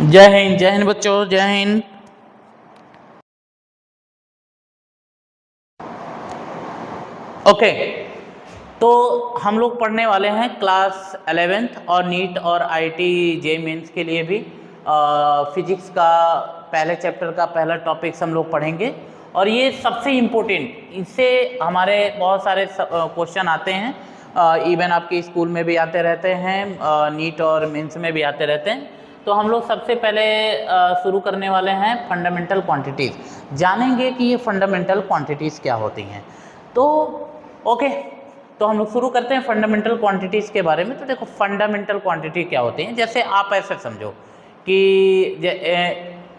जय हिंद बच्चों, जय हिंद। ओके, तो हम लोग पढ़ने वाले हैं क्लास 11th और नीट और आईटी जे मेंस के लिए भी फिजिक्स का पहले चैप्टर का पहला टॉपिक्स हम लोग पढ़ेंगे। और ये सबसे इम्पोर्टेंट, इससे हमारे बहुत सारे क्वेश्चन आते हैं, इवन आपके स्कूल में भी आते रहते हैं, नीट और मेंस में भी आते रहते हैं। तो हम लोग सबसे पहले शुरू करने वाले हैं फंडामेंटल क्वांटिटीज़। जानेंगे कि ये फंडामेंटल क्वांटिटीज़ क्या होती हैं। तो ओके, तो हम लोग शुरू करते हैं फंडामेंटल क्वांटिटीज़ के बारे में। तो देखो फंडामेंटल क्वांटिटी क्या होती हैं। जैसे आप ऐसे समझो कि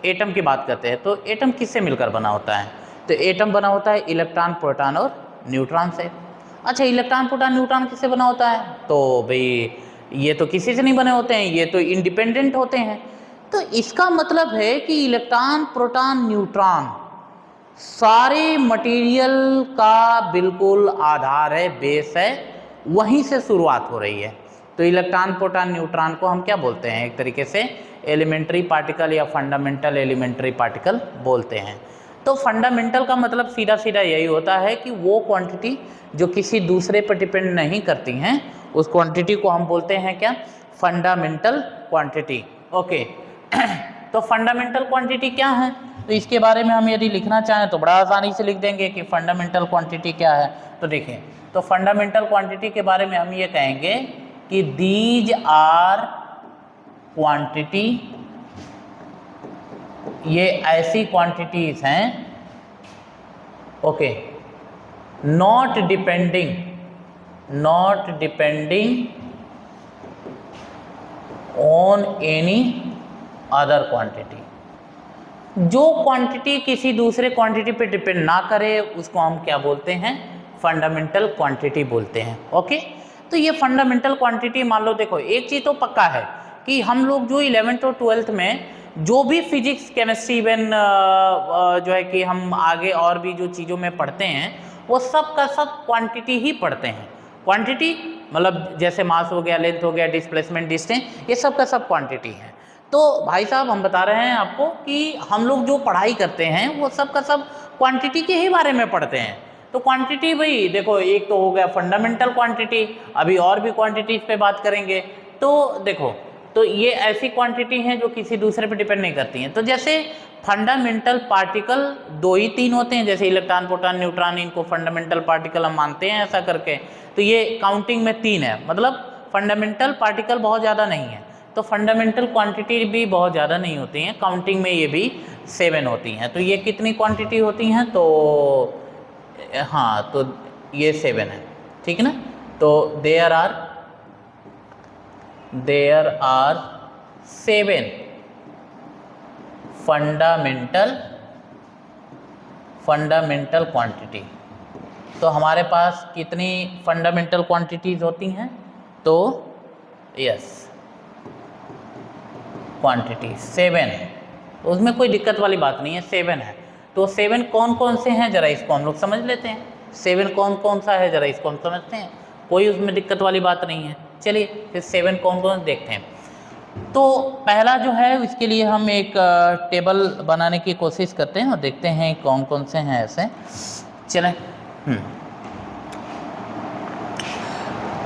एटम की बात करते हैं, तो एटम किससे मिलकर बना होता है? तो एटम बना होता है इलेक्ट्रॉन, प्रोटॉन और न्यूट्रॉन से। अच्छा, इलेक्ट्रॉन, प्रोटॉन, न्यूट्रॉन किससे बना होता है? तो भाई ये तो किसी से नहीं बने होते हैं, ये तो इंडिपेंडेंट होते हैं। तो इसका मतलब है कि इलेक्ट्रॉन, प्रोटॉन, न्यूट्रॉन सारे मटेरियल का बिल्कुल आधार है, बेस है, वहीं से शुरुआत हो रही है। तो इलेक्ट्रॉन, प्रोटॉन, न्यूट्रॉन को हम क्या बोलते हैं? एक तरीके से एलिमेंट्री पार्टिकल या फंडामेंटल एलिमेंट्री पार्टिकल बोलते हैं। तो फंडामेंटल का मतलब सीधा सीधा यही होता है कि वो क्वांटिटी जो किसी दूसरे पर डिपेंड नहीं करती हैं, उस क्वांटिटी को हम बोलते हैं क्या? Fundamental quantity. ओके, तो फंडामेंटल क्वांटिटी क्या है? तो इसके बारे में हम यदि लिखना चाहें तो बड़ा आसानी से लिख देंगे कि फंडामेंटल क्वांटिटी क्या है। तो देखिए, तो फंडामेंटल क्वांटिटी के बारे में हम ये कहेंगे कि दीज आर क्वांटिटी, ये ऐसी क्वांटिटीज हैं, okay, not depending on any other quantity. जो क्वांटिटी किसी दूसरे क्वांटिटी पे डिपेंड ना करे, उसको हम क्या बोलते हैं? फंडामेंटल क्वांटिटी बोलते हैं। ओके, तो ये फंडामेंटल क्वांटिटी, मान लो देखो एक चीज़ तो पक्का है कि हम लोग जो 11th और 12th में जो भी फिजिक्स, केमिस्ट्री, इवन जो है कि हम आगे और भी जो चीज़ों में पढ़ते हैं, वो सब का सब क्वांटिटी ही पढ़ते हैं। क्वांटिटी मतलब जैसे मास हो गया, लेंथ हो गया, डिस्प्लेसमेंट, डिस्टेंस, ये सब का सब क्वांटिटी है। तो भाई साहब हम बता रहे हैं आपको कि हम लोग जो पढ़ाई करते हैं वो सब का सब क्वांटिटी के ही बारे में पढ़ते हैं। तो क्वांटिटी भाई देखो, एक तो हो गया फंडामेंटल क्वांटिटी, अभी और भी क्वांटिटीज पे बात करेंगे। तो देखो, तो ये ऐसी क्वांटिटी हैं जो किसी दूसरे पे डिपेंड नहीं करती हैं। तो जैसे फंडामेंटल पार्टिकल 2 ही 3 होते हैं, जैसे इलेक्ट्रॉन, प्रोटॉन, न्यूट्रॉन, इनको फंडामेंटल पार्टिकल हम मानते हैं ऐसा करके। तो ये काउंटिंग में 3 है, मतलब फंडामेंटल पार्टिकल बहुत ज़्यादा नहीं है। तो फंडामेंटल क्वांटिटी भी बहुत ज़्यादा नहीं होती हैं, काउंटिंग में ये भी 7 होती हैं। तो ये कितनी क्वांटिटी होती हैं? तो हाँ, तो ये 7 है, ठीक है ना। तो देयर आर 7 फंडामेंटल क्वांटिटी। तो हमारे पास कितनी फंडामेंटल क्वांटिटीज होती हैं? तो यस, क्वांटिटी 7 है, उसमें कोई दिक्कत वाली बात नहीं है, 7 है। तो 7 कौन कौन से हैं, जरा इसको हम लोग समझ लेते हैं। 7 कौन कौन सा है, जरा इसको हम समझते हैं, कोई उसमें दिक्कत वाली बात नहीं है। चलिए फिर 7 कौन कौन देखते हैं। तो पहला जो है, इसके लिए हम एक टेबल बनाने की कोशिश करते हैं और देखते हैं कौन कौन से हैं ऐसे। चलें,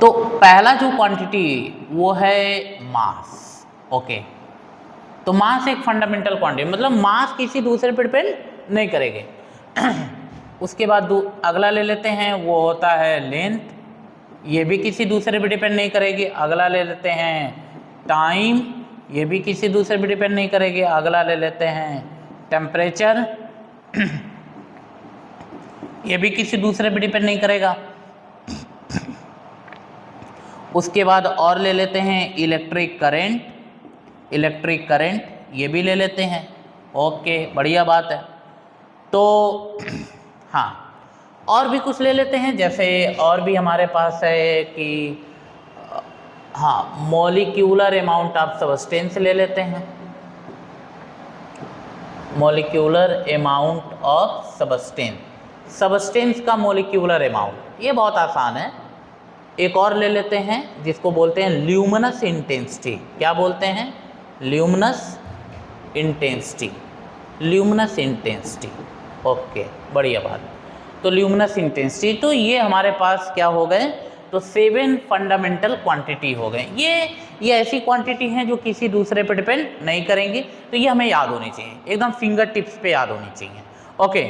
तो पहला जो क्वांटिटी वो है मास। ओके, तो मास एक फंडामेंटल क्वांटिटी, मतलब मास किसी दूसरे पर डिपेंड नहीं करेंगे। उसके बाद अगला ले लेते हैं, वो होता है लेंथ, ये भी किसी दूसरे पर डिपेंड नहीं करेगी। अगला ले लेते हैं टाइम, ये भी किसी दूसरे पर डिपेंड नहीं करेगी। अगला ले लेते हैं टेम्परेचर, ये भी किसी दूसरे पर डिपेंड नहीं करेगा। उसके बाद और ले लेते हैं इलेक्ट्रिक करंट, ये भी ले लेते हैं। ओके, बढ़िया बात है। तो हाँ, और भी कुछ ले लेते हैं, जैसे और भी हमारे पास है कि हाँ, मॉलिक्यूलर अमाउंट ऑफ सब्सटेंस ले लेते हैं। मॉलिक्यूलर अमाउंट ऑफ सब्सटेंस का मॉलिक्यूलर अमाउंट, ये बहुत आसान है। एक और ले लेते हैं जिसको बोलते हैं ल्यूमिनस इंटेंसिटी। क्या बोलते हैं? Luminous intensity, luminous intensity. Okay, बढ़िया बात। तो ल्यूमिनस इंटेंसिटी, तो ये हमारे पास क्या हो गए, तो 7 फंडामेंटल क्वांटिटी हो गए। ये ऐसी क्वांटिटी हैं जो किसी दूसरे पे डिपेंड नहीं करेंगी, तो ये हमें याद होनी चाहिए, एकदम फिंगर टिप्स पे याद होनी चाहिए। ओके,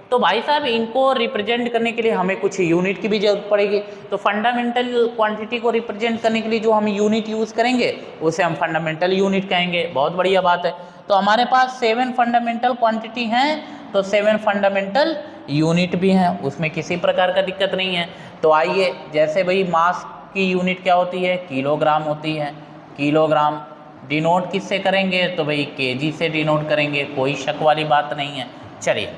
तो भाई साहब इनको रिप्रेजेंट करने के लिए हमें कुछ यूनिट की भी जरूरत पड़ेगी। तो फंडामेंटल क्वांटिटी को रिप्रेजेंट करने के लिए जो हम यूनिट यूज़ करेंगे उसे हम फंडामेंटल यूनिट कहेंगे। बहुत बढ़िया बात है। तो हमारे पास 7 फंडामेंटल क्वांटिटी हैं, तो 7 फंडामेंटल यूनिट भी हैं, उसमें किसी प्रकार का दिक्कत नहीं है। तो आइए, जैसे भाई मास की यूनिट क्या होती है, किलोग्राम होती है। किलोग्राम डिनोट किससे करेंगे, तो भाई केजी से डिनोट करेंगे, कोई शक वाली बात नहीं है। चलिए,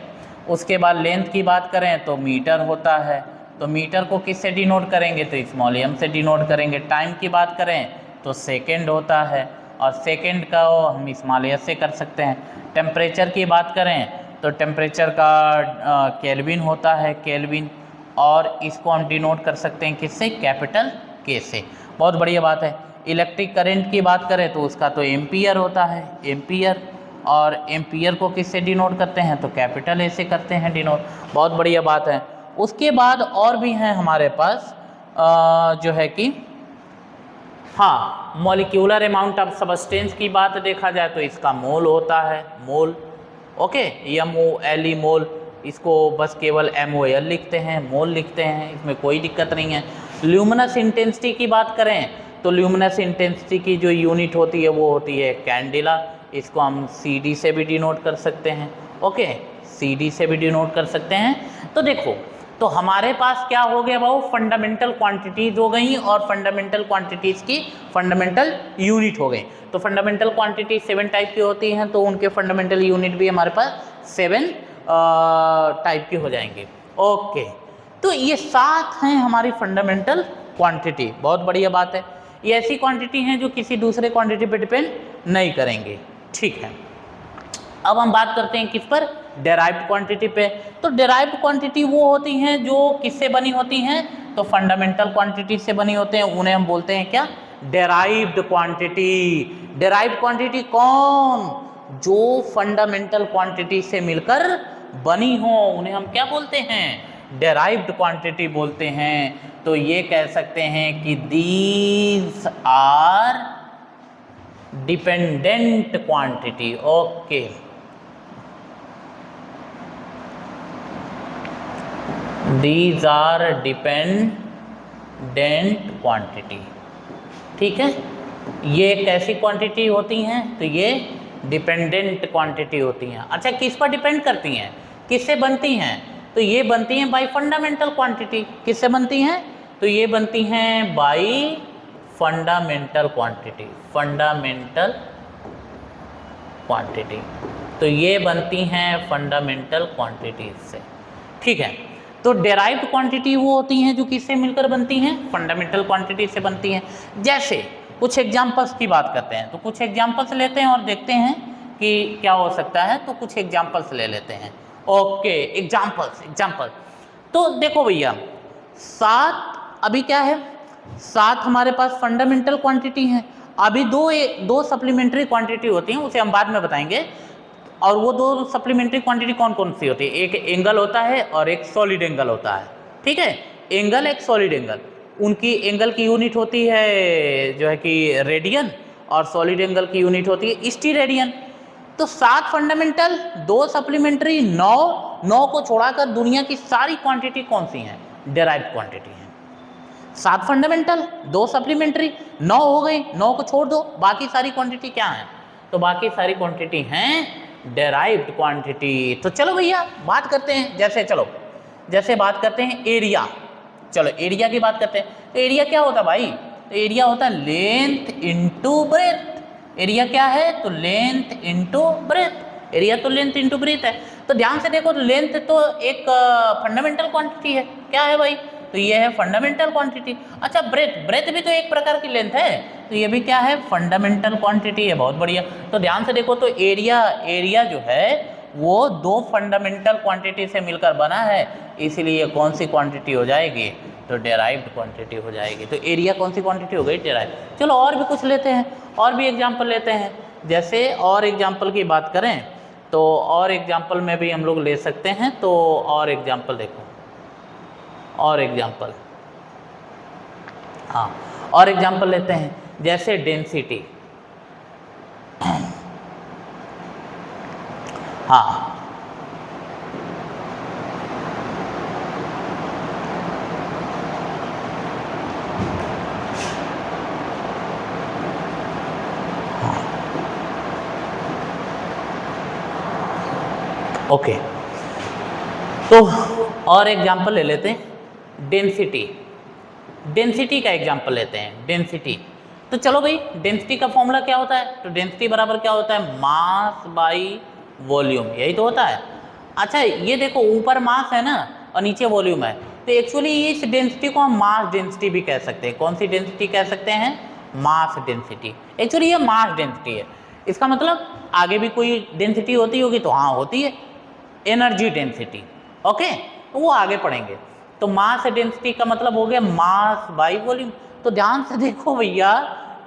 उसके बाद लेंथ की बात करें तो मीटर होता है, तो मीटर को किससे डिनोट करेंगे, तो स्मॉल एम से डिनोट करेंगे। टाइम की बात करें तो सेकेंड होता है, और सेकेंड का हम स्मॉल एस से कर सकते हैं। टेम्परेचर की बात करें तो टेम्परेचर का केल्विन होता है, केल्विन, और इसको हम डिनोट कर सकते हैं किससे, कैपिटल के से। बहुत बढ़िया बात है। इलेक्ट्रिक करंट की बात करें तो उसका तो एम्पियर होता है, एम्पियर, और एम्पियर को किससे डिनोट करते हैं, तो कैपिटल ए से करते हैं डिनोट। बहुत बढ़िया बात है। उसके बाद और भी हैं हमारे पास जो है कि हाँ, मॉलिक्यूलर अमाउंट ऑफ सब्सटेंस की बात देखा जाए तो इसका मोल होता है, मोल। ओके, MOLE मोल, इसको बस केवल MOL लिखते हैं, मोल लिखते हैं, इसमें कोई दिक्कत नहीं है। ल्यूमिनस इंटेंसिटी की बात करें तो ल्यूमिनस इंटेंसिटी की जो यूनिट होती है वो होती है कैंडिला, इसको हम CD से भी डिनोट कर सकते हैं। ओके, CD से भी डिनोट कर सकते हैं। तो देखो, तो हमारे पास क्या हो गया भाऊ, फंडामेंटल क्वांटिटीज हो गई, और फंडामेंटल क्वांटिटीज की फंडामेंटल यूनिट हो गई। तो फंडामेंटल क्वांटिटी 7 टाइप की होती हैं, तो उनके फंडामेंटल यूनिट भी हमारे पास 7 टाइप की हो जाएंगे। ओके, तो ये 7 हैं हमारी फंडामेंटल क्वांटिटी। बहुत बढ़िया बात है। ये ऐसी क्वांटिटी हैं जो किसी दूसरे क्वांटिटी पे डिपेंड नहीं करेंगे। ठीक है, अब हम बात करते हैं किस पर, डेराइव्ड क्वांटिटी पे। तो डेराइव्ड क्वांटिटी वो होती हैं जो किससे बनी होती हैं, तो फंडामेंटल क्वांटिटी से बनी होते हैं, उन्हें हम बोलते हैं क्या, डेराइव्ड क्वांटिटी। डेराइव्ड क्वांटिटी कौन, जो फंडामेंटल क्वांटिटी से मिलकर बनी हो, उन्हें हम क्या बोलते हैं, डेराइव्ड क्वांटिटी बोलते हैं। तो ये कह सकते हैं कि these are dependent quantity. Okay, these are dependent quantity. ठीक है, ये कैसी क्वांटिटी होती हैं, तो ये डिपेंडेंट क्वांटिटी होती हैं। अच्छा, किस पर डिपेंड करती हैं, किससे बनती हैं, तो ये बनती हैं बाय फंडामेंटल क्वांटिटी। किससे बनती हैं, तो ये बनती हैं bye fundamental quantity, fundamental quantity. तो ये बनती हैं फंडामेंटल क्वांटिटीज से। ठीक है, तो डेराइव्ड क्वांटिटी वो होती हैं जो किससे मिलकर बनती हैं, फंडामेंटल क्वांटिटी से बनती हैं। जैसे कुछ एग्जांपल्स की बात करते हैं, तो कुछ एग्जांपल्स लेते हैं और देखते हैं कि क्या हो सकता है। तो कुछ एग्जांपल्स ले लेते हैं। ओके, एग्जांपल तो देखो भैया, 7 अभी क्या है, 7 हमारे पास फंडामेंटल क्वांटिटी हैं। अभी दो सप्लीमेंट्री क्वांटिटी होती हैं, उसे हम बाद में बताएंगे। और वो 2 सप्लीमेंट्री क्वांटिटी कौन कौन सी होती है, एक एंगल होता है और एक सॉलिड एंगल होता है। ठीक है, एंगल एक सॉलिड एंगल, उनकी एंगल की यूनिट होती है जो है कि रेडियन, और सॉलिड एंगल की यूनिट होती है स्टीरेडियन। तो 7 फंडामेंटल, 2 सप्लीमेंट्री, 9 को छोड़ाकर दुनिया की सारी क्वांटिटी कौन सी हैं, डेराइव्ड क्वांटिटी हैं। 7 फंडामेंटल, 2 सप्लीमेंट्री, 9 हो गई, 9 को छोड़ दो, बाकी सारी क्वांटिटी क्या है, तो बाकी सारी क्वांटिटी हैं डेराइव्ड क्वांटिटी। तो चलो भैया बात करते हैं, जैसे बात करते हैं एरिया। चलो एरिया की बात करते हैं। तो एरिया क्या होता है भाई, तो एरिया होता है लेंथ इनटू ब्रेथ। एरिया क्या है, तो लेंथ इनटू ब्रेथ। एरिया तो लेंथ इनटू ब्रेथ है। तो ध्यान से देखो, लेंथ तो एक फंडामेंटल क्वांटिटी है, क्या है भाई, तो ये है फंडामेंटल क्वांटिटी। अच्छा, ब्रेथ भी तो एक प्रकार की लेंथ है, तो ये भी क्या है, फंडामेंटल क्वांटिटी है। बहुत बढ़िया। तो ध्यान से देखो, तो एरिया जो है वो 2 फंडामेंटल क्वांटिटी से मिलकर बना है, इसीलिए कौन सी क्वांटिटी हो जाएगी, तो डेराइव्ड क्वांटिटी हो जाएगी। तो एरिया कौन सी क्वांटिटी हो गई, डेराइव्ड। चलो और भी कुछ लेते हैं, और भी एग्जाम्पल लेते हैं। जैसे और एग्जाम्पल की बात करें तो और एग्जाम्पल में भी हम लोग ले सकते हैं। तो और एग्जाम्पल देखो, और एग्जाम्पल, हाँ और एग्जाम्पल लेते हैं जैसे डेंसिटी। हाँ ओके, तो और एग्जाम्पल ले लेते हैं डेंसिटी। डेंसिटी का एग्जाम्पल लेते हैं, डेंसिटी। तो चलो भाई, डेंसिटी का फॉर्मूला क्या होता है? तो डेंसिटी बराबर क्या होता है? मास बाई वॉल्यूम, यही तो होता है। अच्छा ये देखो, ऊपर मास है ना और नीचे वॉल्यूम है, तो एक्चुअली इस डेंसिटी को हम मास डेंसिटी भी कह सकते हैं। कौन सी डेंसिटी कह सकते हैं? Mass density. एक्चुअली ये मास डेंसिटी है। इसका मतलब आगे भी कोई डेंसिटी होती होगी, तो हाँ होती है, एनर्जी डेंसिटी। ओके, तो वो आगे पढ़ेंगे। तो मास डेंसिटी का मतलब हो गया मास बाई वॉल्यूम। तो ध्यान से देखो भैया,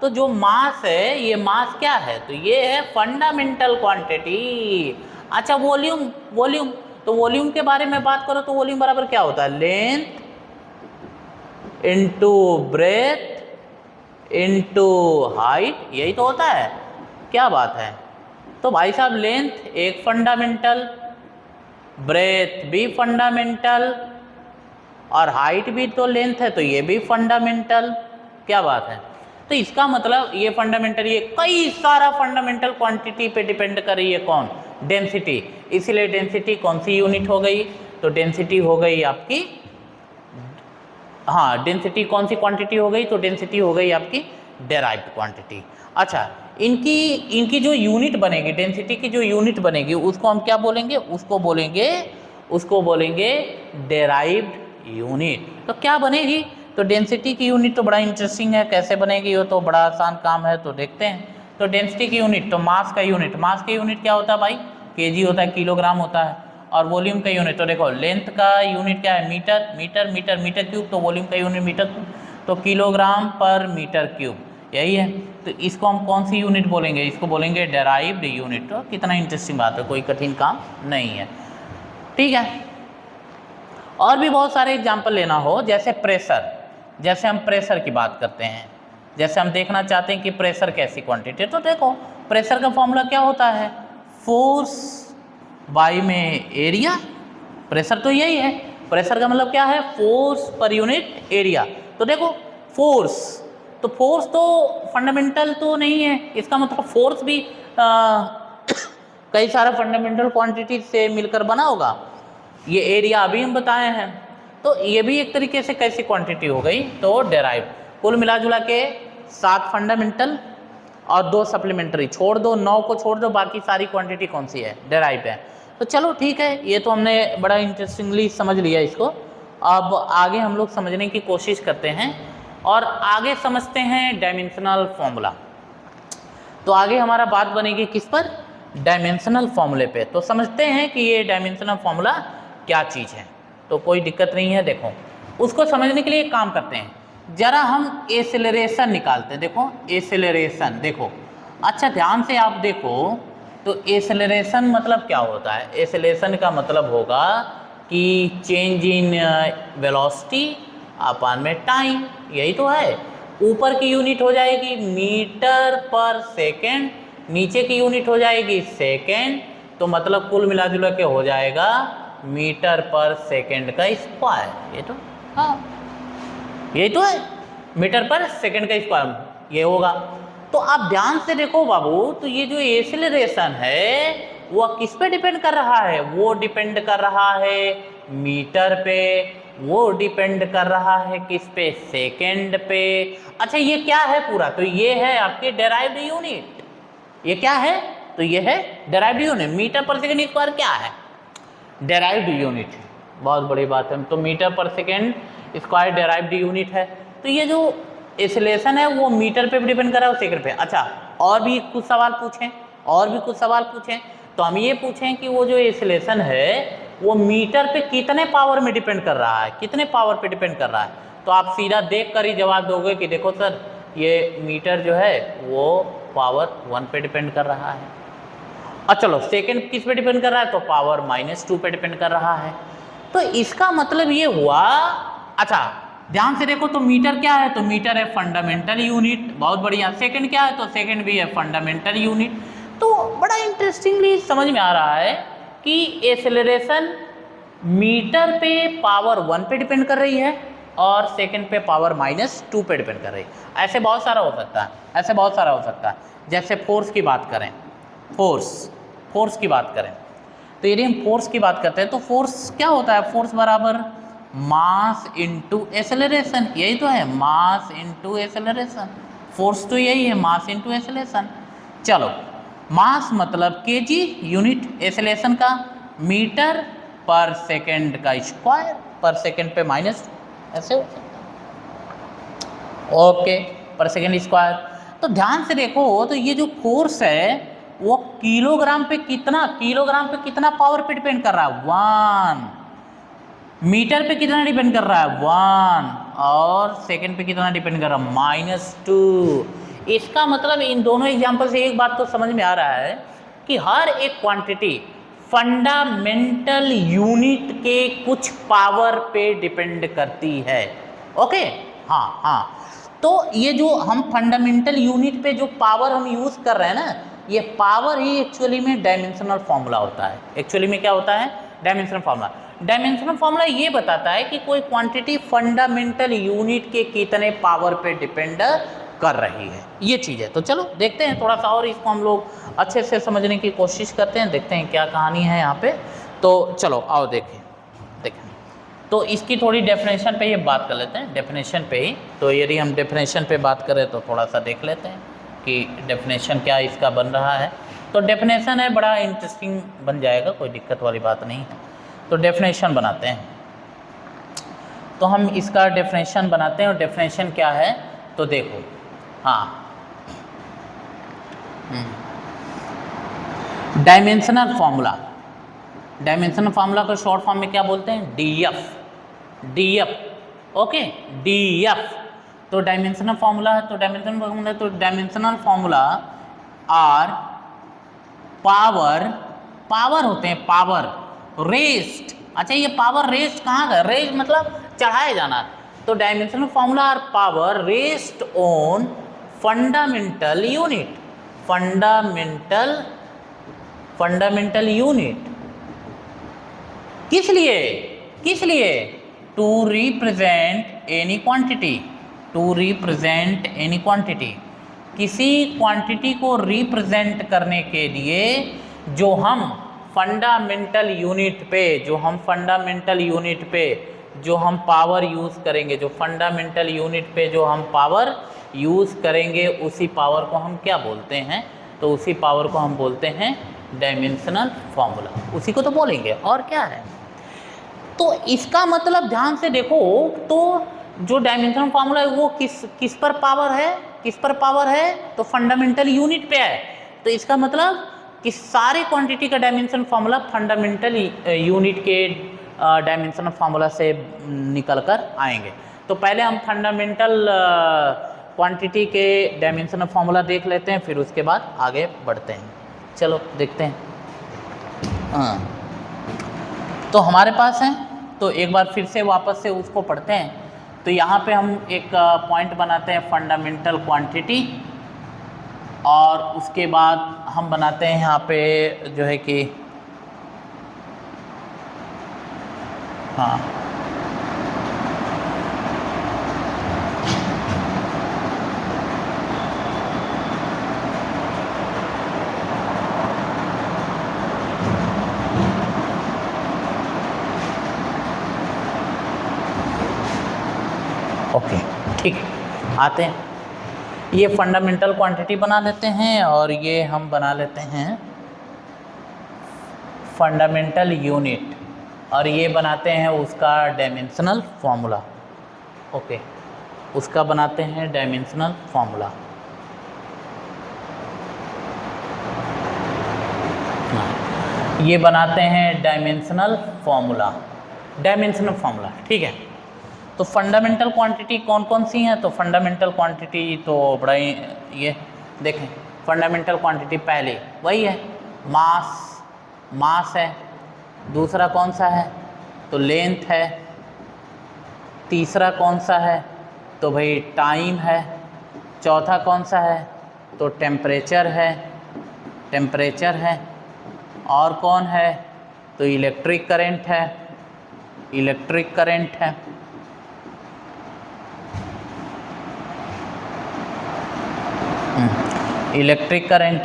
तो जो मास है, ये मास क्या है? तो ये है फंडामेंटल क्वांटिटी। अच्छा वॉल्यूम, वॉल्यूम, तो वॉल्यूम के बारे में बात करो तो वॉल्यूम बराबर क्या होता है? Length into breadth into height, यही तो होता है। क्या बात है? तो भाई साहब लेंथ एक फंडामेंटल, ब्रेथ भी फंडामेंटल, और हाइट भी तो लेंथ है, तो ये भी फंडामेंटल। क्या बात है? तो इसका मतलब ये फंडामेंटल, ये कई सारा फंडामेंटल क्वांटिटी पे डिपेंड कर रही है। कौन? डेंसिटी। इसीलिए डेंसिटी कौन सी यूनिट हो गई? तो डेंसिटी हो गई आपकी, हाँ डेंसिटी कौन सी क्वांटिटी हो गई? तो डेंसिटी हो गई आपकी डेराइव्ड क्वांटिटी। अच्छा इनकी जो यूनिट बनेगी, डेंसिटी की जो यूनिट बनेगी, उसको हम क्या बोलेंगे? उसको बोलेंगे डेराइव्ड यूनिट। तो क्या बनेगी? तो डेंसिटी की यूनिट तो बड़ा इंटरेस्टिंग है, कैसे बनेगी वो तो बड़ा आसान काम है, तो देखते हैं। तो डेंसिटी की यूनिट, तो मास का यूनिट, मास का यूनिट क्या होता है भाई? केजी होता है, किलोग्राम होता है। और वॉल्यूम का यूनिट, तो देखो लेंथ का यूनिट क्या है? Metre, metre metre metre cube, तो वॉल्यूम का यूनिट मीटर क्यूब, तो किलोग्राम पर मीटर क्यूब, यही है। तो इसको हम कौन सी यूनिट बोलेंगे? इसको बोलेंगे डेराइव्ड यूनिट। तो कितना इंटरेस्टिंग बात है, कोई कठिन काम नहीं है, ठीक है। और भी बहुत सारे एग्जाम्पल लेना हो, जैसे प्रेशर, जैसे हम प्रेशर की बात करते हैं, जैसे हम देखना चाहते हैं कि प्रेशर कैसी क्वांटिटी है, तो देखो प्रेशर का फॉर्मूला क्या होता है? फोर्स बाई में एरिया। प्रेशर तो यही है, प्रेशर का मतलब क्या है? Force per unit area. तो देखो फोर्स, तो फोर्स तो फंडामेंटल तो नहीं है, इसका मतलब फोर्स भी कई सारा फंडामेंटल क्वांटिटी से मिलकर बना होगा। ये एरिया अभी हम बताए हैं, तो ये भी एक तरीके से कैसी क्वांटिटी हो गई? तो डेराइव्ड। कुल मिला जुला के 7 फंडामेंटल और 2 सप्लीमेंट्री, छोड़ दो 9 को छोड़ दो, बाकी सारी क्वांटिटी कौन सी है? डेराइव्ड है। तो चलो ठीक है, ये तो हमने बड़ा इंटरेस्टिंगली समझ लिया इसको। अब आगे हम लोग समझने की कोशिश करते हैं और आगे समझते हैं डायमेंशनल फॉर्मूला। तो आगे हमारा बात बनेगी किस पर? डायमेंशनल फॉर्मूले पे। तो समझते हैं कि ये डायमेंशनल फॉर्मूला क्या चीज़ है। तो कोई दिक्कत नहीं है, देखो उसको समझने के लिए एक काम करते हैं, जरा हम एसेलरेशन निकालते हैं। देखो एसेलरेशन, देखो अच्छा ध्यान से आप देखो, तो एसेलरेशन मतलब क्या होता है? एसेलरेशन का मतलब होगा कि चेंज इन वेलोसिटी अपन में टाइम, यही तो है। ऊपर की यूनिट हो जाएगी मीटर पर सेकेंड, नीचे की यूनिट हो जाएगी सेकेंड, तो मतलब कुल मिला जुला के हो जाएगा मीटर पर सेकेंड का स्क्वायर। ये तो हाँ यही तो है, मीटर पर सेकेंड का स्क्वायर ये होगा। तो आप ध्यान से देखो बाबू, तो ये जो एक्सेलरेशन है वो किस पे डिपेंड कर रहा है? वो डिपेंड कर रहा है मीटर पे, वो डिपेंड कर रहा है किस पे? सेकेंड पे। अच्छा ये क्या है पूरा? तो ये है आपके डेराइव्ड यूनिट। ये क्या है? तो ये है डेराइव्ड यूनिट। मीटर पर सेकेंड स्क्वायर क्या है? Derived unit. बहुत बड़ी बात है। तो मीटर पर सेकेंड स्क्वायर डेराइव्ड यूनिट है। तो ये जो एक्सेलरेशन है वो मीटर पे भी डिपेंड कर रहा है और सेकंड पे। अच्छा और भी कुछ सवाल पूछें, और भी कुछ सवाल पूछें, तो हम ये पूछें कि वो जो एक्सेलरेशन है वो मीटर पे कितने पावर में डिपेंड कर रहा है? कितने पावर पे डिपेंड कर रहा है? तो आप सीधा देख कर ही जवाब दोगे कि देखो सर ये मीटर जो है वो पावर 1 पे डिपेंड कर रहा है। और चलो सेकंड किस पे डिपेंड कर रहा है, तो पावर -2 पे डिपेंड कर रहा है। तो इसका मतलब ये हुआ, अच्छा ध्यान से देखो, तो मीटर क्या है, तो मीटर है फंडामेंटल यूनिट, बहुत बढ़िया। सेकंड क्या है, तो सेकंड भी है फंडामेंटल यूनिट। तो बड़ा इंटरेस्टिंगली समझ में आ रहा है कि एक्सेलरेशन मीटर पे पावर 1 पे डिपेंड कर रही है और सेकंड पे पावर -2 पे डिपेंड कर रही है। ऐसे बहुत सारा हो सकता है, ऐसे बहुत सारा हो सकता है। जैसे फोर्स की बात करें, फोर्स की बात करें, तो यदि हम फोर्स की बात करते हैं तो फोर्स क्या होता है, फोर्स बराबर मास इनटू एक्सेलरेशन, यही तो है, मास इनटू एक्सेलरेशन। फोर्स तो यही है, मास इनटू एक्सेलरेशन। चलो मास मतलब केजी यूनिट, एक्सेलरेशन का मीटर पर सेकंड का स्क्वायर, पर सेकंड पे माइनस, ऐसे हो सकता है, ओके, पर सेकंड स्क्वायर। तो ध्यान से देखो, तो ये जो फोर्स है वो किलोग्राम पे कितना पावर पे डिपेंड कर रहा है, 1। मीटर पे कितना डिपेंड कर रहा है, 1, और सेकंड पे कितना डिपेंड कर रहा है, -2। इसका मतलब इन दोनों एग्जांपल से एक बात तो समझ में आ रहा है कि हर एक क्वांटिटी फंडामेंटल यूनिट के कुछ पावर पे डिपेंड करती है। ओके, हाँ, तो ये जो हम फंडामेंटल यूनिट पे जो पावर हम यूज कर रहे हैं ना, ये पावर ही एक्चुअली में डायमेंशनल फॉर्मूला होता है। एक्चुअली में क्या होता है, डायमेंशनल फॉर्मूला। डायमेंशनल फॉर्मूला ये बताता है कि कोई क्वांटिटी फंडामेंटल यूनिट के कितने पावर पे डिपेंड कर रही है, ये चीज़ है। तो चलो देखते हैं थोड़ा सा और इसको हम लोग अच्छे से समझने की कोशिश करते हैं, देखते हैं क्या कहानी है यहाँ पे। तो चलो आओ देखें। तो इसकी थोड़ी डेफिनेशन पे ये बात कर लेते हैं, डेफिनेशन पे ही। तो यदि हम डेफिनेशन पे बात करें तो थोड़ा सा देख लेते हैं कि डेफिनेशन क्या इसका बन रहा है। तो डेफिनेशन है, बड़ा इंटरेस्टिंग बन जाएगा, कोई दिक्कत वाली बात नहीं है। तो डेफिनेशन बनाते हैं, तो हम इसका डेफिनेशन बनाते हैं। और डेफिनेशन क्या है, तो देखो, हाँ, डायमेंशनल फार्मूला, डायमेंशनल फार्मूला को शॉर्ट फॉर्म में क्या बोलते हैं, डीएफ, ओके, डीएफ। तो डायमेंशनल फार्मूला है, तो डायमेंशनल फार्मूला आर पावर होते हैं, पावर रेस्ट। अच्छा, ये पावर रेस्ट कहाँ का, रेस्ट मतलब चढ़ाया जाना। तो dimensional formula are power rest on fundamental unit, fundamental unit. किस लिए, टू रिप्रेजेंट एनी क्वांटिटी, किसी क्वांटिटी को रिप्रेजेंट करने के लिए जो हम फंडामेंटल यूनिट पे, जो हम पावर यूज़ करेंगे, जो फंडामेंटल यूनिट पे जो हम पावर यूज़ करेंगे, उसी पावर को हम क्या बोलते हैं, तो उसी पावर को हम बोलते हैं डायमेंशनल फार्मूला, उसी को तो बोलेंगे, और क्या है। तो इसका मतलब ध्यान से देखो, तो जो डायमेंशनल फार्मूला है वो किस पर पावर है, तो फंडामेंटल यूनिट पे है। तो इसका मतलब कि सारे क्वांटिटी का डायमेंशन फार्मूला फंडामेंटल यूनिट के डायमेंशनल फार्मूला से निकल कर आएंगे। तो पहले हम फंडामेंटल क्वांटिटी के डायमेंशनल फार्मूला देख लेते हैं, फिर उसके बाद आगे बढ़ते हैं। चलो देखते हैं। हाँ, तो हमारे पास है, तो एक बार फिर से वापस से उसको पढ़ते हैं। तो यहाँ पे हम एक पॉइंट बनाते हैं फंडामेंटल क्वांटिटी, और उसके बाद हम बनाते हैं यहाँ पे जो है कि, हाँ, ओके, ठीक, आते हैं। ये फंडामेंटल क्वांटिटी बना लेते हैं, और ये हम बना लेते हैं फंडामेंटल यूनिट, और ये बनाते हैं उसका डायमेंशनल फार्मूला। ओके, उसका बनाते हैं डायमेंशनल फार्मूला। ये बनाते हैं डायमेंशनल फार्मूला, ठीक है। तो फंडामेंटल क्वांटिटी कौन कौन सी हैं, तो फंडामेंटल क्वांटिटी तो बड़ा ही, ये देखें, फंडामेंटल क्वांटिटी पहले वही है, मास है। दूसरा कौन सा है? तो लेंथ है। तीसरा कौन सा है? तो भाई टाइम है। चौथा कौन सा है? तो टेम्परेचर है। और कौन है? तो इलेक्ट्रिक करंट है। इलेक्ट्रिक करंट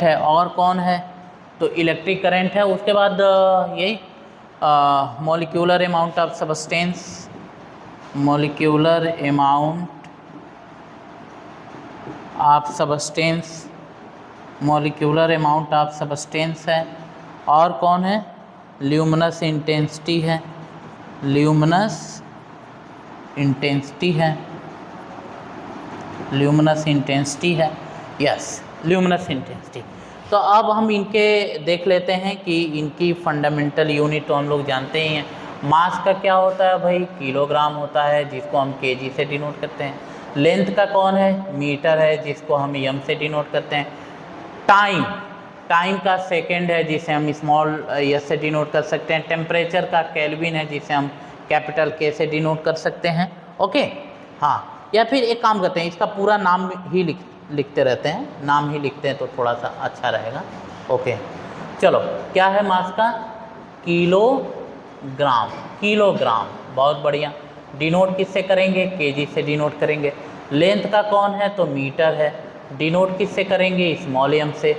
है। और कौन है? तो इलेक्ट्रिक करंट है। उसके बाद यही molecular amount of substance, molecular amount of substance है। और कौन है? ल्यूमिनस इंटेंसिटी है। ल्यूमिनस इंटेंसिटी है। Yes, luminous intensity. तो अब हम इनके देख लेते हैं कि इनकी फंडामेंटल यूनिट तो हम लोग जानते ही हैं। मास का क्या होता है भाई? किलोग्राम होता है, जिसको हम केजी से डिनोट करते हैं। लेंथ का कौन है? मीटर है, जिसको हम एम से डिनोट करते हैं। टाइम का सेकंड है, जिसे हम स्मॉल एस से डिनोट कर सकते हैं। टेम्परेचर का केल्विन है, जिसे हम कैपिटल के से डिनोट कर सकते हैं। ओके, हाँ। या फिर एक काम करते हैं, इसका पूरा नाम ही लिखते रहते हैं, नाम ही लिखते हैं तो थोड़ा सा अच्छा रहेगा। ओके, चलो, क्या है मास का? किलोग्राम। बहुत बढ़िया। डिनोट किससे करेंगे? केजी से डिनोट करेंगे। लेंथ का कौन है? तो मीटर है। डिनोट किससे करेंगे? स्मॉल एम से।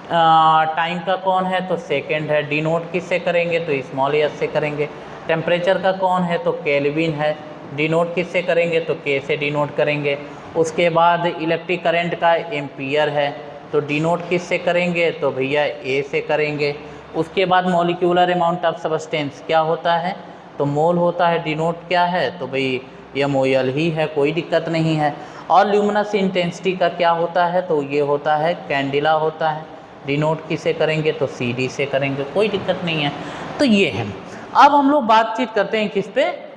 टाइम का कौन है? तो सेकंड है। डिनोट किससे करेंगे? तो स्मॉल एस से करेंगे। टेम्परेचर का कौन है? तो केल्विन है। डिनोट किससे करेंगे? तो के से डिनोट करेंगे। उसके बाद इलेक्ट्रिक करंट का एम्पियर है, तो डिनोट किससे करेंगे? तो भैया ए से करेंगे। उसके बाद मॉलिक्यूलर अमाउंट ऑफ सब्सटेंस क्या होता है? तो मोल होता है। डिनोट क्या है? तो भाई MOL ही है, कोई दिक्कत नहीं है। और ल्यूमिनस इंटेंसिटी का क्या होता है? तो ये होता है कैंडिला होता है। डिनोट किसे करेंगे? तो CD से करेंगे, कोई दिक्कत नहीं है। तो ये है। अब हम लोग बातचीत करते हैं किस पे?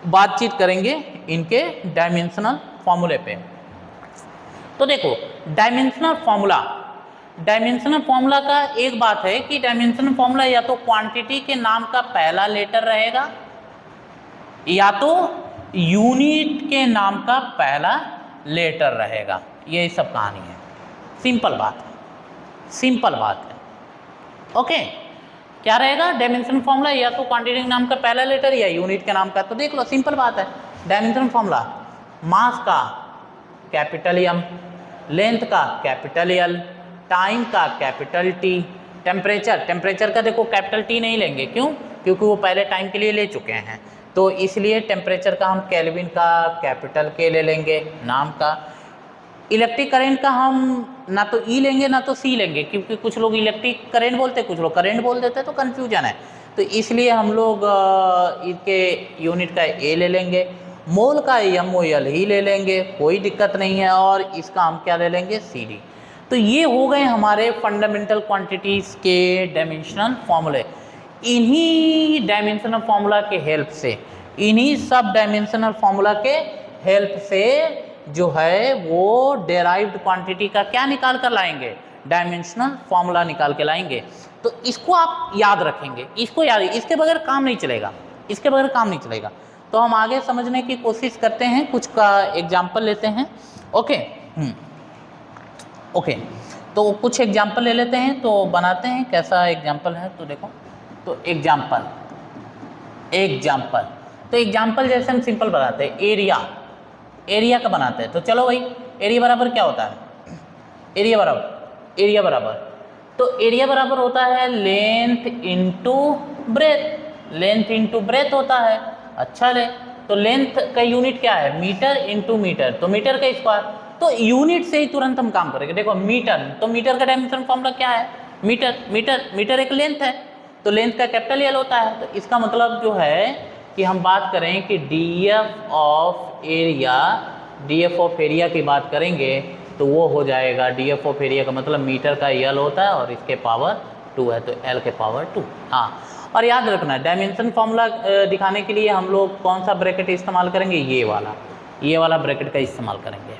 बातचीत करेंगे इनके डायमेंशनल फॉर्मूले पे। तो देखो, डायमेंशनल फॉर्मूला का एक बात है कि डायमेंशनल फॉर्मूला या तो क्वांटिटी के नाम का पहला लेटर रहेगा, या तो यूनिट के नाम का पहला लेटर रहेगा। ये सब कहानी है, सिंपल बात है। ओके, क्या रहेगा डायमेंशनल फॉर्मूला? या तो क्वांटिटी के नाम का पहला लेटर या यूनिट के नाम का। तो देख लो, सिंपल बात है। डायमेंशनल फॉर्मूला, मास का कैपिटल M, लेंथ का कैपिटल L, टाइम का कैपिटल T, टेम्परेचर का देखो कैपिटल T नहीं लेंगे, क्यों? क्योंकि वो पहले टाइम के लिए ले चुके हैं, तो इसलिए टेम्परेचर का हम केल्विन का कैपिटल K ले लेंगे नाम का। इलेक्ट्रिक करंट का हम ना तो E लेंगे ना तो C लेंगे, क्योंकि कुछ लोग इलेक्ट्रिक करंट बोलते हैं, कुछ लोग करंट बोल देते हैं, तो कन्फ्यूजन है। तो इसलिए हम लोग इसके यूनिट का A ले लेंगे। मोल का MOL ही ले लेंगे, कोई दिक्कत नहीं है। और इसका हम क्या ले लेंगे? CD। तो ये हो गए हमारे फंडामेंटल क्वांटिटीज़ के डायमेंशनल फॉर्मूले। इन्हीं डायमेंशनल फार्मूला के हेल्प से, इन्हीं सब डायमेंशनल फार्मूला के हेल्प से जो है वो डेराइव्ड क्वांटिटी का क्या निकाल कर लाएंगे? डायमेंशनल फार्मूला निकाल के लाएंगे। तो इसको आप याद रखेंगे, इसके बगैर काम नहीं चलेगा। तो हम आगे समझने की कोशिश करते हैं, कुछ का एग्जाम्पल लेते हैं। ओके, तो कुछ एग्जाम्पल ले लेते हैं, तो बनाते हैं। कैसा एग्जाम्पल है? तो देखो, तो एग्जाम्पल जैसे हम सिंपल बनाते हैं। एरिया का बनाते हैं। तो चलो भाई, एरिया बराबर क्या होता है? एरिया बराबर होता है लेंथ इंटू ब्रेथ होता है। अच्छा ले, तो लेंथ का यूनिट क्या है? मीटर इंटू मीटर, तो मीटर का स्क्वायर। तो यूनिट से ही तुरंत हम काम करेंगे। देखो मीटर, तो मीटर का डायमेंशन फॉर्मूला क्या है? मीटर एक लेंथ है, तो लेंथ का कैपिटल L होता है। तो इसका मतलब जो है कि हम बात करें कि DF ऑफ एरिया की बात करेंगे, तो वो हो जाएगा DF ऑफ एरिया का मतलब मीटर का L होता है और इसके पावर 2 है, तो L के पावर 2। हाँ, और याद रखना, डायमेंशन फॉर्मूला दिखाने के लिए हम लोग कौन सा ब्रैकेट इस्तेमाल करेंगे? ये वाला ब्रैकेट का इस्तेमाल करेंगे,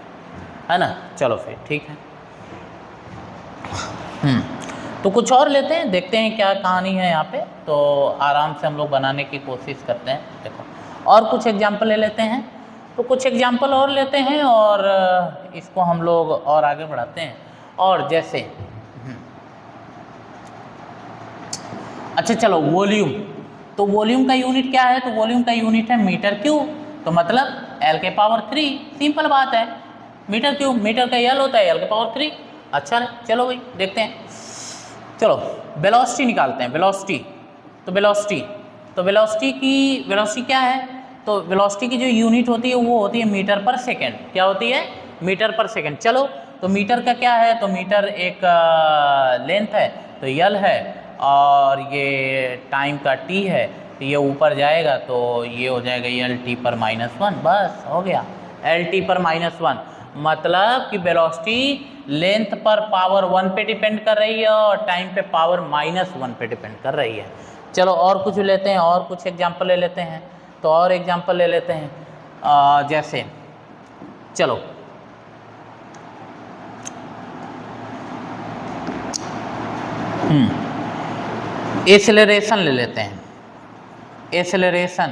है ना। चलो फिर ठीक है। तो कुछ और लेते हैं, देखते हैं क्या कहानी है यहाँ पे, तो आराम से हम लोग बनाने की कोशिश करते हैं। देखो और कुछ एग्जाम्पल ले लेते हैं, तो कुछ एग्जाम्पल और लेते हैं और इसको हम लोग और आगे बढ़ाते हैं। और जैसे अच्छा चलो वॉल्यूम, तो वॉल्यूम का यूनिट क्या है, तो वॉल्यूम का यूनिट है मीटर क्यूब, तो मतलब L के पावर 3, सिंपल बात है, मीटर क्यूब, मीटर का L होता है L के पावर 3। अच्छा चलो भाई देखते हैं, चलो वेलोसिटी निकालते हैं, वेलोसिटी, तो वेलोसिटी क्या है, तो वेलोसिटी की जो यूनिट होती है वो होती है मीटर पर सेकेंड, क्या होती है, मीटर पर सेकेंड। चलो तो मीटर का क्या है, तो मीटर एक लेंथ है तो L है, और ये टाइम का t है, तो ये ऊपर जाएगा तो ये हो जाएगा LT पर -1, बस हो गया LT पर -1, मतलब कि वेलोसिटी लेंथ पर पावर 1 पे डिपेंड कर रही है और टाइम पे पावर -1 पे डिपेंड कर रही है। चलो और कुछ लेते हैं, और कुछ एग्जांपल ले लेते हैं, तो और एग्जांपल ले लेते हैं जैसे चलो एक्सेलरेशन ले लेते हैं, एक्सेलरेशन,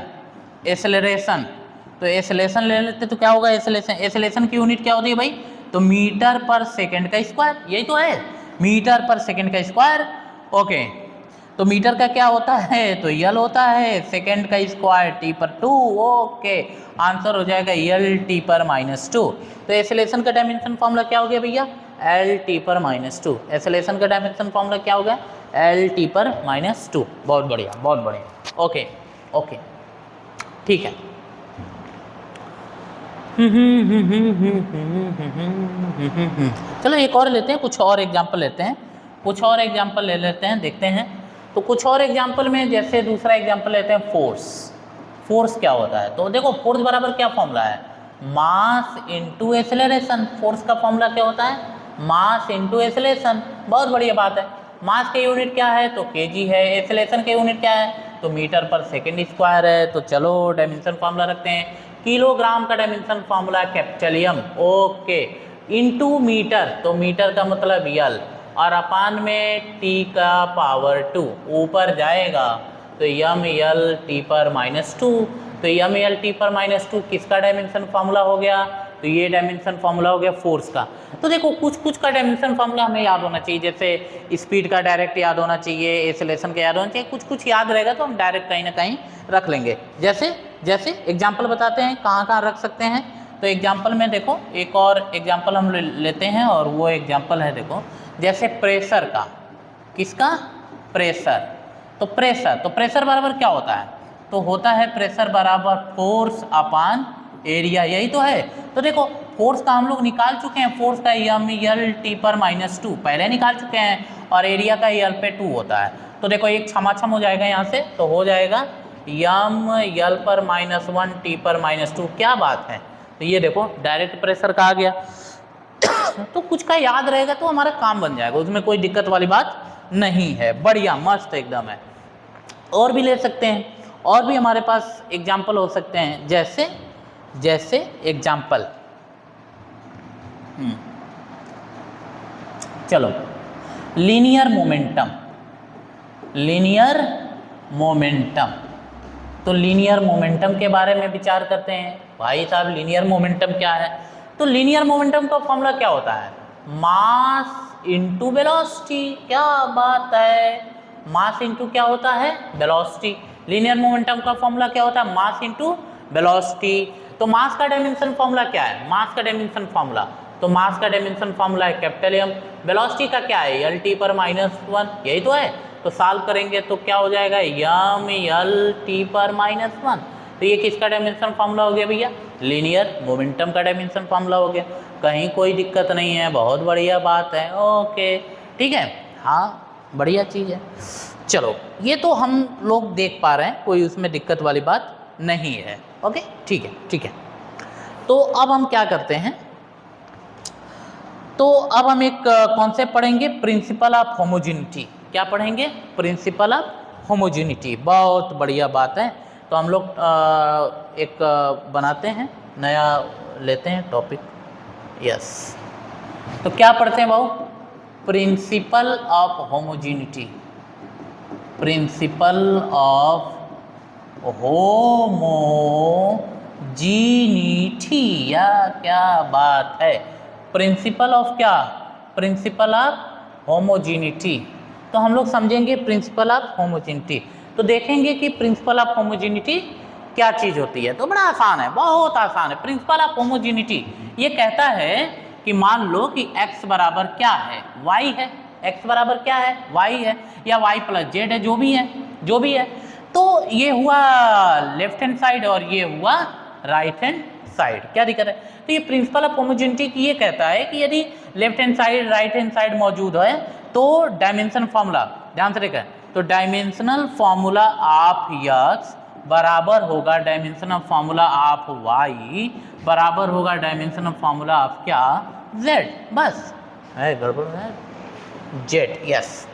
तो एक्सेलरेशन ले लेते तो क्या होगा, एक्सेलरेशन की यूनिट क्या होती है भाई, तो मीटर पर सेकंड का स्क्वायर, यही तो है, मीटर पर सेकंड का स्क्वायर। ओके, तो मीटर का क्या होता है, तो L होता है, सेकंड का स्क्वायर T पर 2। ओके, आंसर हो जाएगा LT पर -2। तो एक्सेलरेशन का डायमेंशन फॉर्मूला क्या हो गया भैया, LT पर -2, एक्सेलरेशन का डायमेंशन फॉर्मूला क्या होगा, LT पर -2। बहुत बढ़िया, बहुत बढ़िया। ओके ओके ठीक है। चलो एक और लेते हैं, कुछ और एग्जांपल लेते हैं, कुछ और एग्जांपल ले लेते हैं, देखते हैं। तो कुछ और एग्जांपल में जैसे दूसरा एग्जांपल लेते हैं फोर्स, फोर्स क्या होता है, तो देखो फोर्स बराबर क्या फॉर्मूला है, मास इनटू एक्सेलरेशन। फोर्स का फॉर्मूला क्या होता है, मास इनटू एक्सेलरेशन। बहुत बढ़िया बात है, मास की यूनिट क्या है, तो केजी है, एक्सेलरेशन की यूनिट क्या है, तो मीटर पर सेकेंड स्क्वायर है। तो चलो डायमेंशन फॉर्मूला रखते हैं, किलोग्राम का dimension formula capital M, okay, into metre, तो मीटर का मतलब L, और अपान में T का पावर 2 ऊपर जाएगा तो MLT पर -2। तो MLT पर -2 किसका डायमेंशन फॉर्मूला हो गया, तो ये डायमेंशन फॉर्मूला हो गया फोर्स का। तो देखो कुछ कुछ का डायमेंशन फॉर्मूला हमें याद होना चाहिए, जैसे स्पीड का डायरेक्ट याद होना चाहिए, एक्सेलरेशन का याद होना चाहिए, कुछ कुछ याद रहेगा तो हम डायरेक्ट कहीं ना कहीं रख लेंगे। जैसे जैसे एग्जाम्पल बताते हैं कहाँ कहाँ रख सकते हैं, तो एग्जाम्पल में देखो एक और एग्जाम्पल हम लेते हैं, और वो एग्जाम्पल है देखो जैसे प्रेशर का, किसका, प्रेशर, तो प्रेशर बराबर क्या होता है, तो होता है प्रेशर बराबर फोर्स अपान एरिया, यही तो है। तो देखो फोर्स का हम लोग निकाल चुके हैं, फोर्स का MLT पर -2 पहले निकाल चुके हैं, और एरिया का L पे 2 होता है। तो देखो एक छमाछम हो जाएगा यहाँ से, तो हो जाएगा ML पर -1 T पर -2, क्या बात है। तो ये देखो डायरेक्ट प्रेशर का आ गया। तो कुछ का याद रहेगा तो हमारा काम बन जाएगा, उसमें कोई दिक्कत वाली बात नहीं है, बढ़िया मस्त एकदम है। और भी ले सकते हैं, और भी हमारे पास एग्जाम्पल हो सकते हैं, जैसे जैसे एग्जाम्पल चलो लीनियर मोमेंटम, लीनियर मोमेंटम, तो लीनियर मोमेंटम के बारे में विचार करते हैं। भाई साहब लीनियर मोमेंटम क्या है, तो लीनियर मोमेंटम का फॉर्मूला क्या होता है, मास इनटू वेलोसिटी, क्या बात है, मास इनटू क्या होता है, वेलोसिटी। लीनियर मोमेंटम का फॉर्मूला क्या होता है, मास इनटू वेलोसिटी। तो मास का डायमेंशन फॉर्मूला क्या है, मास का डायमेंशन फॉर्मूला, तो मास का डायमेंशन फॉर्मूला है कैपिटल M, वेलोसिटी का क्या है LT पर -1, यही तो है। तो सॉल्व करेंगे तो क्या हो जाएगा MLT पर -1। तो ये किसका डायमेंशन फॉर्मूला हो गया भैया, लीनियर मोमेंटम का डायमेंशन फॉर्मूला हो गया। कहीं कोई दिक्कत नहीं है, बहुत बढ़िया बात है। ओके ठीक है, हाँ बढ़िया चीज़ है। चलो ये तो हम लोग देख पा रहे हैं, कोई उसमें दिक्कत वाली बात नहीं है। ओके ठीक है ठीक है। तो अब हम क्या करते हैं, तो अब हम एक कॉन्सेप्ट पढ़ेंगे, प्रिंसिपल ऑफ होमोजेनिटी। क्या पढ़ेंगे, प्रिंसिपल ऑफ होमोजेनिटी, बहुत बढ़िया बात है। तो हम लोग एक बनाते हैं, नया लेते हैं टॉपिक। यस, तो क्या पढ़ते हैं भाऊ, principle of homogeneity, principle of homogeneity, या क्या बात है, प्रिंसिपल ऑफ क्या, प्रिंसिपल ऑफ होमोजीनिटी। तो हम लोग समझेंगे प्रिंसिपल ऑफ होमोजीनिटी, तो देखेंगे कि प्रिंसिपल ऑफ होमोजीनिटी क्या चीज़ होती है। तो बड़ा आसान है, बहुत आसान है। प्रिंसिपल ऑफ होमोजीनिटी ये कहता है कि मान लो कि x बराबर क्या है, y है, x बराबर क्या है, y है, या y प्लस जेड है, जो भी है, जो भी है। तो ये हुआ लेफ्ट हैंड साइड और ये हुआ राइट हैंड साइड, क्या दिक्कत है। तो ये प्रिंसिपल ऑफ होमोजेनिटी की ये कहता है कि यदि left hand side right hand side मौजूद है तो डायमेंशन फॉर्मूला, ध्यान से देखा, तो डायमेंशनल फॉर्मूला ऑफ x बराबर होगा डायमेंशनल फॉर्मूला ऑफ y बराबर होगा डायमेंशनल फॉर्मूला ऑफ क्या, z। बस है, गड़बड़ है, z, यस।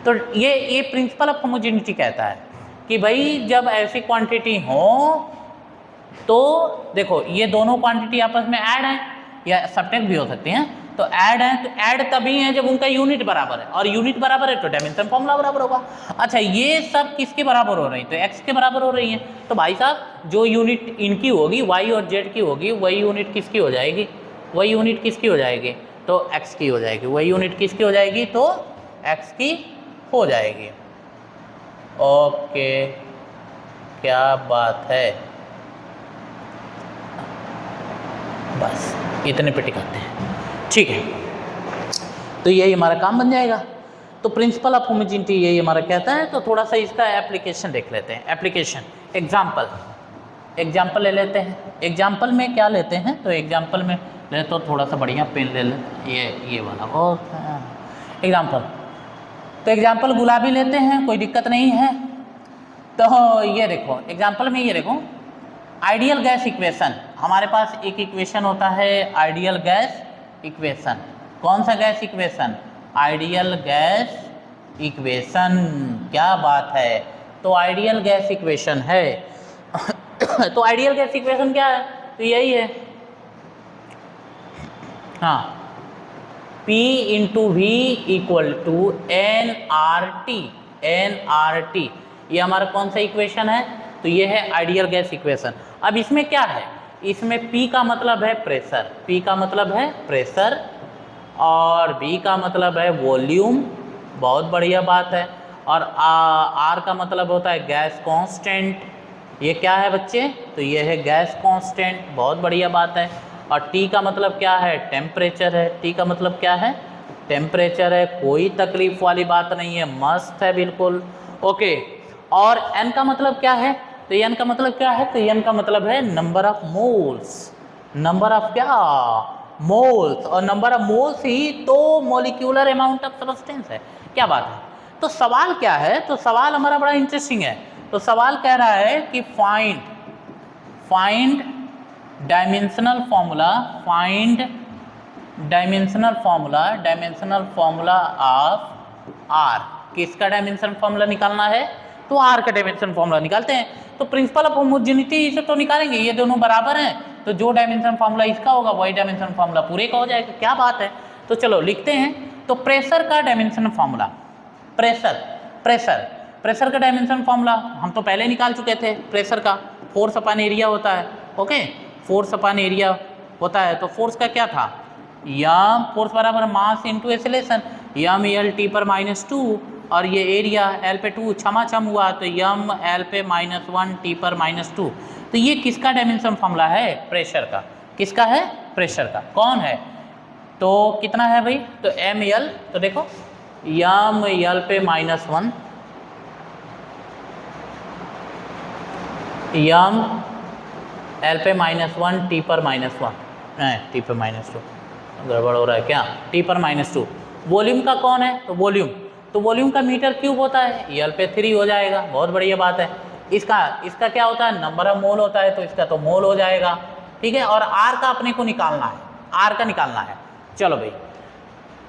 तो ये प्रिंसिपल ऑफ होमोजेनिटी कहता है कि भाई जब ऐसी क्वांटिटी हो तो देखो ये दोनों क्वांटिटी आपस में ऐड है या सब्ट्रैक्ट भी हो सकती हैं, तो ऐड है, तो ऐड तभी है जब उनका यूनिट बराबर है, और यूनिट बराबर है तो डायमेंशन फॉर्मूला बराबर होगा। अच्छा, ये सब किसके बराबर हो रही है, तो x के बराबर हो रही है, तो भाई साहब जो यूनिट इनकी होगी y और z की होगी, वही यूनिट किसकी हो जाएगी, वही यूनिट किसकी हो जाएगी, तो x की हो जाएगी, वही यूनिट किसकी हो जाएगी, तो x की हो जाएगी। ओके, क्या बात है, बस इतने पे टिकाते हैं, ठीक है। तो यही हमारा काम बन जाएगा। तो प्रिंसिपल ऑफ होमोजेनिटी यही हमारा कहता है। तो थोड़ा सा इसका एप्लीकेशन देख लेते हैं, एप्लीकेशन, एग्जाम्पल ले लेते हैं। एग्जाम्पल में क्या लेते हैं, तो एग्जाम्पल में ले तो थोड़ा सा बढ़िया पेन ले लेते हैं, ये वाला बहुत एग्जाम्पल। तो एग्जाम्पल गुलाबी लेते हैं, कोई दिक्कत नहीं है। तो ये देखो एग्जाम्पल में, ये देखो आइडियल गैस इक्वेशन, हमारे पास एक इक्वेशन होता है आइडियल गैस इक्वेशन। कौन सा gas equation, ideal gas equation, क्या बात है। तो आइडियल गैस इक्वेशन है तो आइडियल गैस इक्वेशन क्या है, तो यही है, हाँ, P into V equal to nRT, ये हमारा कौन सा इक्वेशन है, तो ये है आइडियल गैस इक्वेशन। अब इसमें क्या है, इसमें P का मतलब है प्रेशर, P का मतलब है प्रेशर, और V का मतलब है वॉल्यूम, बहुत बढ़िया बात है, और R का मतलब होता है गैस कांस्टेंट। ये क्या है बच्चे, तो ये है गैस कांस्टेंट, बहुत बढ़िया बात है। और T का मतलब क्या है, टेम्परेचर है, T का मतलब क्या है, टेम्परेचर है, कोई तकलीफ वाली बात नहीं है, मस्त है बिल्कुल, ओके। और N का मतलब क्या है, तो N का मतलब क्या है, तो N का मतलब है number of moles, number of क्या, मोल्स, और नंबर ऑफ मोल्स ही तो मॉलिक्यूलर अमाउंट ऑफ सब्सटेंस है, क्या बात है। तो सवाल क्या है, तो सवाल हमारा बड़ा इंटरेस्टिंग है। तो सवाल कह रहा है कि find dimensional formula, find dimensional formula of R। किसका डायमेंशनल फॉर्मूला निकालना है, तो R का डायमेंशन फॉर्मूला निकालते हैं। तो प्रिंसिपल ऑफ होमोजेनिटी से तो निकालेंगे, ये दोनों बराबर हैं, तो जो डायमेंशन फॉर्मूला इसका होगा वही डायमेंशन फॉर्मूला पूरे का हो जाएगा, क्या बात है। तो चलो लिखते हैं। तो प्रेशर का डायमेंशन फॉर्मूला, प्रेशर का डायमेंशन फॉर्मूला हम तो पहले निकाल चुके थे। प्रेशर का फोर्स अपॉन एरिया होता है, ओके, फोर्स अपॉन एरिया होता है। तो फोर्स का क्या था, यम, फोर्स बराबर mass into acceleration, M L T पर -2, और ये एरिया एल पे 2 छमाछम हुआ, तो यम एल पे -1 टी पर -2। तो ये किसका डायमेंशन फॉर्मूला है, प्रेशर का। किसका है, प्रेशर का। कौन है, तो कितना है भाई, तो एम एल, तो देखो यम एल पे -1, यम एल पे -1 टी पर -1, टी पर -2, गड़बड़ हो रहा है क्या, टी पर -2। वॉल्यूम का कौन है, तो वॉल्यूम का मीटर क्यूब होता है, एल पे 3 हो जाएगा, बहुत बढ़िया बात है। इसका क्या होता है, नंबर ऑफ मोल होता है, तो इसका तो मोल हो जाएगा, ठीक है। और आर का अपने को निकालना है, आर का निकालना है। चलो भाई,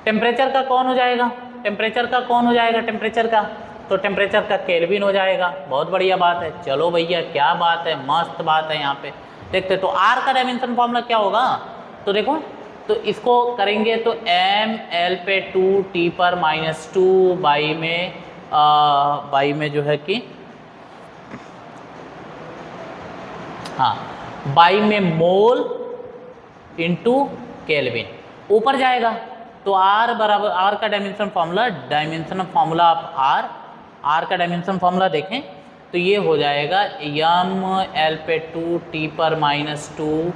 टेम्परेचर का कौन हो जाएगा, टेम्परेचर का तो टेम्परेचर का केल्विन हो जाएगा, बहुत बढ़िया बात है। चलो भैया, क्या बात है, मस्त बात है। यहाँ पे देखते तो आर का डायमेंशन फॉर्मूला क्या होगा, तो देखो तो इसको करेंगे तो एम एल पे 2 t पर -2 बाई में जो है कि हाँ बाई में मोल इंटू केल्विन ऊपर जाएगा। तो R बराबर, R का डायमेंशन फॉर्मूला आप R का डायमेंशन फॉर्मूला देखें तो ये हो जाएगा यम एल पे 2 t पर -2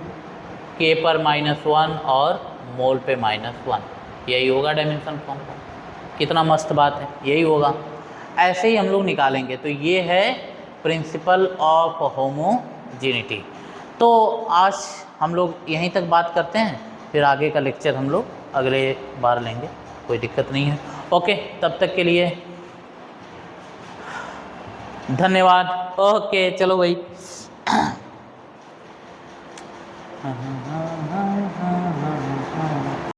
k पर -1 और मोल पे -1, यही होगा डायमेंशन फॉर्मूला। कितना मस्त बात है, यही होगा। ऐसे ही हम लोग निकालेंगे। तो ये है प्रिंसिपल ऑफ होमोजेनिटी। तो आज हम लोग यहीं तक बात करते हैं, फिर आगे का लेक्चर हम लोग अगले बार लेंगे, कोई दिक्कत नहीं है। ओके, तब तक के लिए धन्यवाद। ओके चलो भाई।